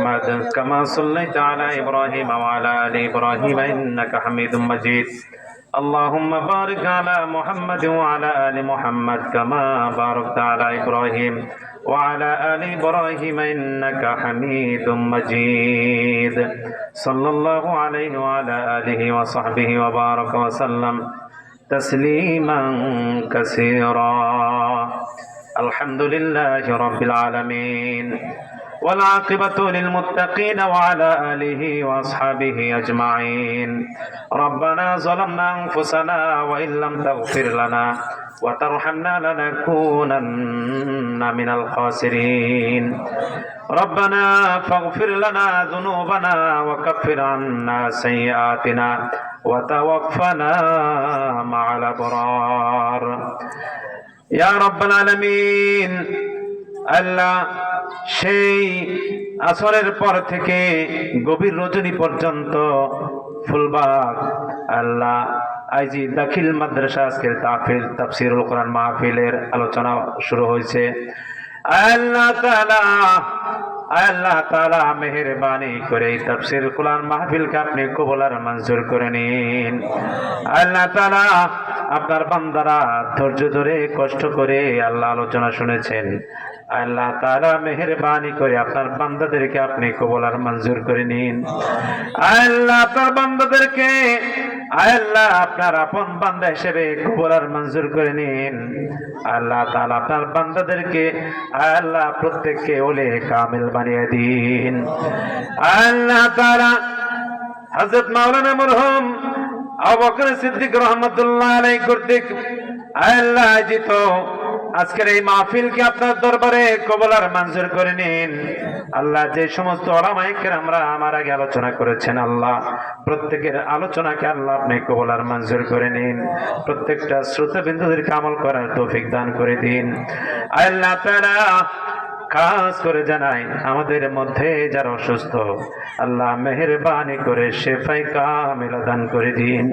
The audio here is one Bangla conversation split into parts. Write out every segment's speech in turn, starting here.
محمد كما صليت على إبراهيم وعلى آل إبراهيم إنك حميد مجيد اللهم بارك على محمد وعلى آل محمد كما باركت على إبراهيم وعلى آل إبراهيم إنك حميد مجيد صلى الله عليه وعلى آله وصحبه وبارك وسلم تسليما كثيرا الحمد لله رب العالمين والعاقبة للمتقين وعلى آله وأصحابه أجمعين ربنا ظلمنا أنفسنا وإن لم تغفر لنا وترحمنا لنكونن من الخاسرين ربنا فاغفر لنا ذنوبنا وكفر عنا سيئاتنا وتوفنا مع الأبرار يا رب العالمين আল্লাহ সেই আসরের পর থেকে গভীর রজনী পর্যন্ত ফুলবাগ আল্লাহ আইজি দাখিল মাদ্রাসা আজকের তাফসীরুল কোরআন মাহফিলের আলোচনা শুরু হয়েছে আল্লাহ তাআলা মেহেরবানি করে তাফসীর কোরআন মাহফিলকে আপনি কবুল আর মঞ্জুর করে নিন আল্লাহ তাআলা আপনার বান্দারা ধৈর্য ধরে কষ্ট করে আল্লাহ আলোচনা শুনেছেন আল্লাহ তাআলা মেহেরবানি করে আপনার বান্দাদেরকে আপনি কবুল আর মঞ্জুর করে নিন আল্লাহ আপনার বান্দাদেরকে আল্লাহ আপনার আপন বান্দা হিসেবে কবুল আর মঞ্জুর করে নিন আল্লাহ তাআলা আপনার বান্দাদেরকে আল্লাহ প্রত্যেককে ওলে কামিল বানিয়ে দিন আল্লাহ তাআলা হযরত মাওলানা মরহুম আবু বকর সিদ্দিক রাহমাতুল্লাহ আলাইহি কর্তৃক আল্লাহ জিত আজকের এই মাহফিলকে আপনার দরবারে কবুল আর মঞ্জুর করে নিন আল্লাহ যে সমস্ত উলামায়ে কেরামরা আমার আগে আলোচনা করেছেন আল্লাহ প্রত্যেকের আলোচনাকে আল্লাহ আপনি কবুল আর মঞ্জুর করে নিন প্রত্যেকটা শ্রোতাবিন্দুদেরকে আমল করার তৌফিক দান করে দিন আল্লাহ তাআলা খাস করে জানাই আমাদের মধ্যে যারা অসুস্থ আল্লাহ মেহেরবানি করে শেফায়ে কামিল দান করে দিন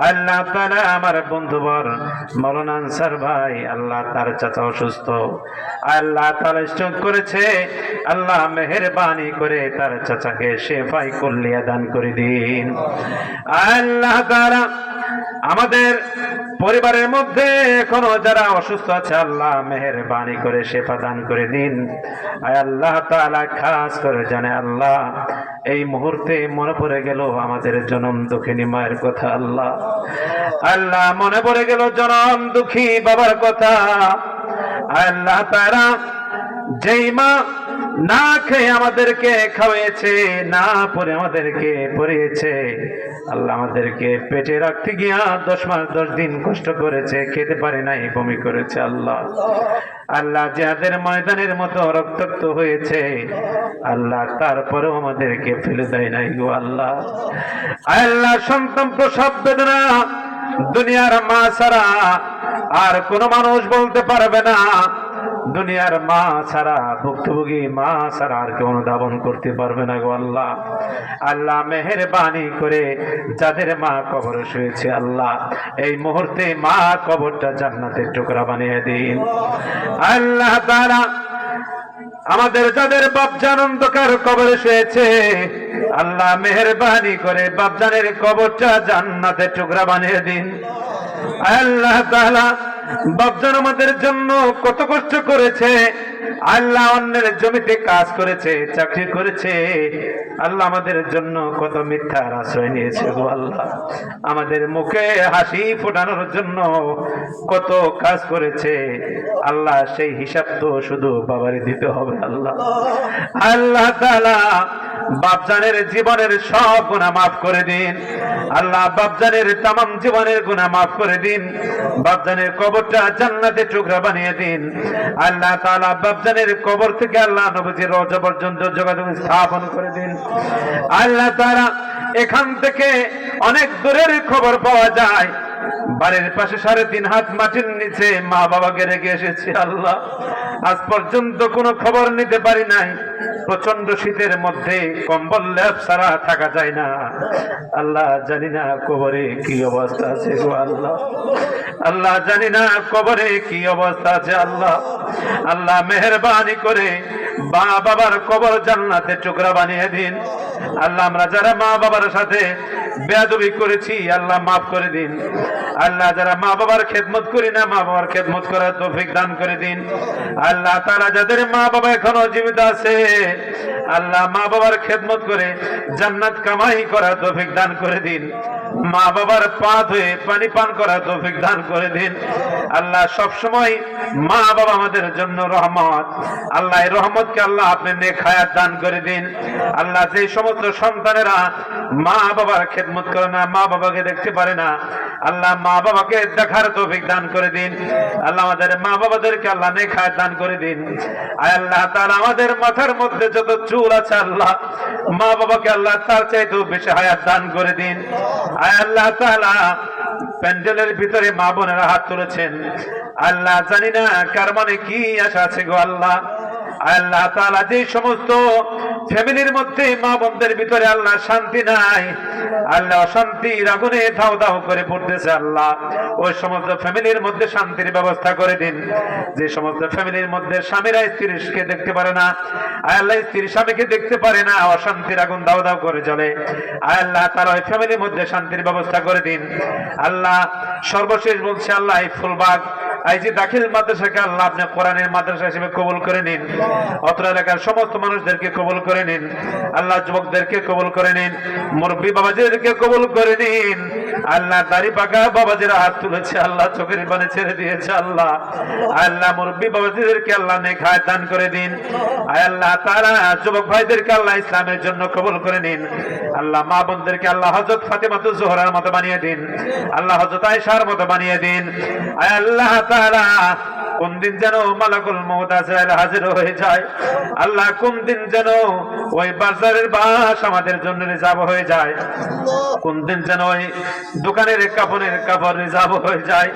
আল্লাহ তাআলা আমার বন্ধুবর মাওলানা আনসার ভাই আল্লাহ তার চাচা অসুস্থ আল্লাহ তাআলা স্ট্রোক করেছে আল্লাহ মেহেরবানি করে তার চাচাকে শেফায়ে কুল্লিয়া দান করে দিন আল্লাহ তাআলা আমাদের পরিবারের মধ্যে এখনো যারা অসুস্থ আছে আল্লাহ মেহেরবানি করে শেফা দান করে দিন আল্লাহ তাআলা খাস করে জানে আল্লাহ এই মুহূর্তে মনে পড়ে গেল আমাদের জনম দুঃখিনী মায়ের কথা আল্লাহ আল্লাহ মনে পড়ে গেল জনম দুঃখী বাবার কথা আল্লাহ তাআলা যেই মা না খেয়ে আমাদেরকে খাওয়াইছে না পরে আমাদেরকে পরিয়েছে আল্লাহ আমাদেরকে পেটে রাখতে গিয়া 10 মাস 10 দিন কষ্ট করেছে খেতে পারে নাই বমি করেছে আল্লাহ আল্লাহ যাদের ময়দানের মতো রক্তাক্ত হয়েছে আল্লাহ তারপরেও আমাদেরকে ফেলে দেয় নাই গো আল্লাহ আল্লাহ সন্তান প্রসব বেদনা দুনিয়ার মা ছাড়া আর কোনো মানুষ বলতে পারবে না দুনিয়ার মা ছাড়া ভুক্তভোগী মা ছাড়া আর কেউ অনুধাবন করতে পারবে না গো আল্লাহ আল্লাহ মেহেরবানি করে যাদের মা কবরে শুয়েছে আল্লাহ এই মুহূর্তে মা কবরটা জান্নাতের টুকরা বানিয়ে দিন আল্লাহ তাআলা আমাদের যাদের বাপজান অন্ধকার কবরে শুয়েছে আল্লাহ মেহেরবানি করে বাপজানের কবরটা জান্নাতের টুকরা বানিয়ে দিন আল্লাহ তাআলা বাপজান আমাদের জন্য কত কষ্ট করেছে আল্লাহ অন্যের জমিতে কাজ করেছে চাকরি করেছে আল্লাহ আমাদের জন্য কত মিথ্যার আশ্রয় নিয়েছে গো আল্লাহ আমাদের মুখে হাসি ফোটানোর জন্য কত কাজ করেছে আল্লাহ সেই হিসাব তো শুধু বাবারই দিতে হবে আল্লাহ আল্লাহ তাআলা বাপজানের জীবনের সব গুনাহ মাফ করে দিন আল্লাহ বাপজানের तमाम জীবনের গুনাহ মাফ করে দিন বাপজানের কবরটা জান্নাতের টুকরা বানিয়ে দিন আল্লাহ তাআলা বাপজানের কবর থেকে আল্লাহ নবীজির রওজা পর্যন্ত যোগাযোগ স্থাপন করে দিন আল্লাহ তাআলা এখান থেকে অনেক দূরের খবর পাওয়া যায় বাড়ির পাশে 3.5 হাত মাটির নিচে মা বাবাকে রেখে এসেছি আল্লাহ আজ পর্যন্ত কোনো খবর নিতে পারি নাই প্রচন্ড শীতের মধ্যে কম্বল লেপ ছাড়া থাকা যায় না আল্লাহ জানি না কবরে কি অবস্থা আছে গো আল্লাহ আল্লাহ জানি না কবরে কি অবস্থা আছে আল্লাহ আল্লাহ মেহেরবানি করে মা বাবার কবর জান্নাতের টুকরা বানিয়ে দিন। আল্লাহ আমরা যারা মা বাবার সাথে বেয়াদবি করেছি আল্লাহ মাফ করে দিন। আল্লাহ যারা মা বাবার খেদমত করি না মা বাবার খেদমত করার তৌফিক দান করে দিন। আল্লাহ তাআলা যাদের মা বাবা এখনো জীবিত আছে আল্লাহ মা বাবার খেদমত করে জান্নাত কামাই করার তৌফিক দান করে দিন। মা বাবার পা ধুয়ে পানি পান করার তৌফিক দান করে দিন। আল্লাহ সব সময় মা বাবা আমাদের জন্য রহমত। আল্লাহ এই রহমতকে আল্লাহ আপনি নেক হায়াত দান করে দিন। আল্লাহ যে সমস্ত সন্তানেরা মা বাবার খেদমত করে না মা বাবাকে দেখতে পারে না আল্লাহ মা বাবাকে দেখার তৌফিক দান করে দিন। আল্লাহ আমাদের মা বাবাদেরকে আল্লাহ নেক হায়াত দান করে দিন। আয় আল্লাহ তাআলা আমাদের মাথার মধ্যে যত চুল আছে আল্লাহ মা বাবাকে আল্লাহ তার চাইতেও বেশি হায়াত দান করে দিন। আয় আল্লাহ তাআলা প্যান্ডেলের ভিতরে মা বোনেরা হাত তুলেছেন আল্লাহ জানি না কার মনে কি আশা আছে গো আল্লাহ। আল্লাহ তাআলা যে সমস্ত ফ্যামিলির মধ্যে মা বোনদের ভিতরে আল্লাহ শান্তি নাই আল্লাহ অশান্তির আগুনে ধাও ধাও করে পড়তেছে আল্লাহ ওই সমস্ত ফ্যামিলির মধ্যে শান্তির ব্যবস্থা করে দিন। যে সমস্ত ফ্যামিলির মধ্যে স্বামীরা স্ত্রীকে দেখতে পারে না আল্লাহ স্ত্রী স্বামীকে দেখতে পারে না অশান্তির আগুন দাও দাও করে জ্বলে আল্লাহ তাআলা ওই ফ্যামিলির মধ্যে শান্তির ব্যবস্থা করে দিন। আল্লাহ সর্বশেষ বলছে আল্লাহ এই ফুলবাগ এই যে দাখিল মাদ্রাসাকে আল্লাহ আপনি কোরআনের মাদ্রাসা হিসেবে কবুল করে নিন। অত্র এলাকার সমস্ত মানুষদেরকে কবুল করে নিন। আল্লাহ যুবকদেরকে কবুল করে নিন। মুরব্বী বাবাজিদেরকে কবুল করে নিন। আল্লাহ দাড়ি পাকা বাবাজিরা হাত তুলেছে আল্লাহ চোখের পানি ছেড়ে দিয়েছে আল্লাহ আল্লাহ মুরব্বী বাবাজিদেরকে আল্লাহ নেক হায়াত দান করে দিন। আয় আল্লাহ তাআলা যুবক ভাইদেরকে আল্লাহ ইসলামের জন্য কবুল করে নিন। আল্লাহ মা বোনদেরকে আল্লাহ হযরত ফাতেমাতুজ জোহরার মতো বানিয়ে দিন। আল্লাহ হযরত আয়েশার মতো বানিয়ে দিন। আয় আল্লাহ তাআলা কোন দিন যেন মালাকুল মউত আজরাইল হাজির হয়ে যায় আল্লাহ কোন দিন যেন ওই বাজারের বাস আমাদের জন্য রিজার্ভ হয়ে যায় কোন দিন যেন ওই দোকানের কাপড়ের কাপড় রিজার্ভ হয়ে যায়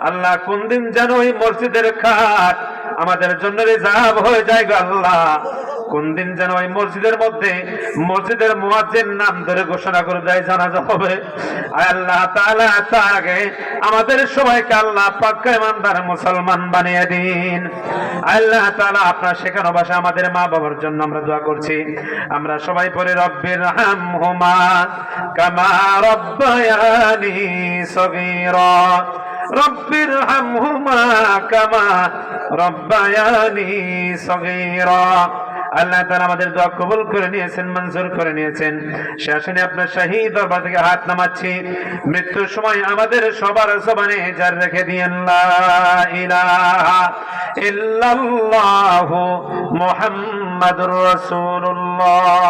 আল্লাহ কোন দিন যেন ওই মসজিদের খাট আমাদের জন্য রিজার্ভ হয়ে যায় গো আল্লাহ কোন দিন যেন ওই মসজিদের মধ্যে মসজিদের মুয়াজ্জিন নাম ধরে ঘোষণা করে দেয় জানাজা হবে। আল্লাহ তাআলা তার আগে আমাদের সবাইকে আল্লাহ পাক্কা ইমানদার মুসলমান বানিয়ে দিন। আল্লাহ তাআলা আপনার শেখানো ভাষা আমাদের মা বাবার জন্য আমরা দোয়া করছি। আমরা সবাই পড়ে রব্বির হামহুমা কামা রব্বায়ানি সগীরা রব্বির হামহুমা কামা রব্বায়ানি সগীরা। আল্লাহ তাআলা আমাদের দোয়া কবুল করে নিয়েছেন মঞ্জুর করে নিয়েছেন। শেষে আপনার শাহী দরবার থেকে হাত নামাচ্ছি। মৃত্যুর সময় আমাদের সবার জবানে জার রেখে দিয়েন লা ইলাহা ইল্লাল্লাহু মুহাম্মাদুর রাসূলুল্লাহ।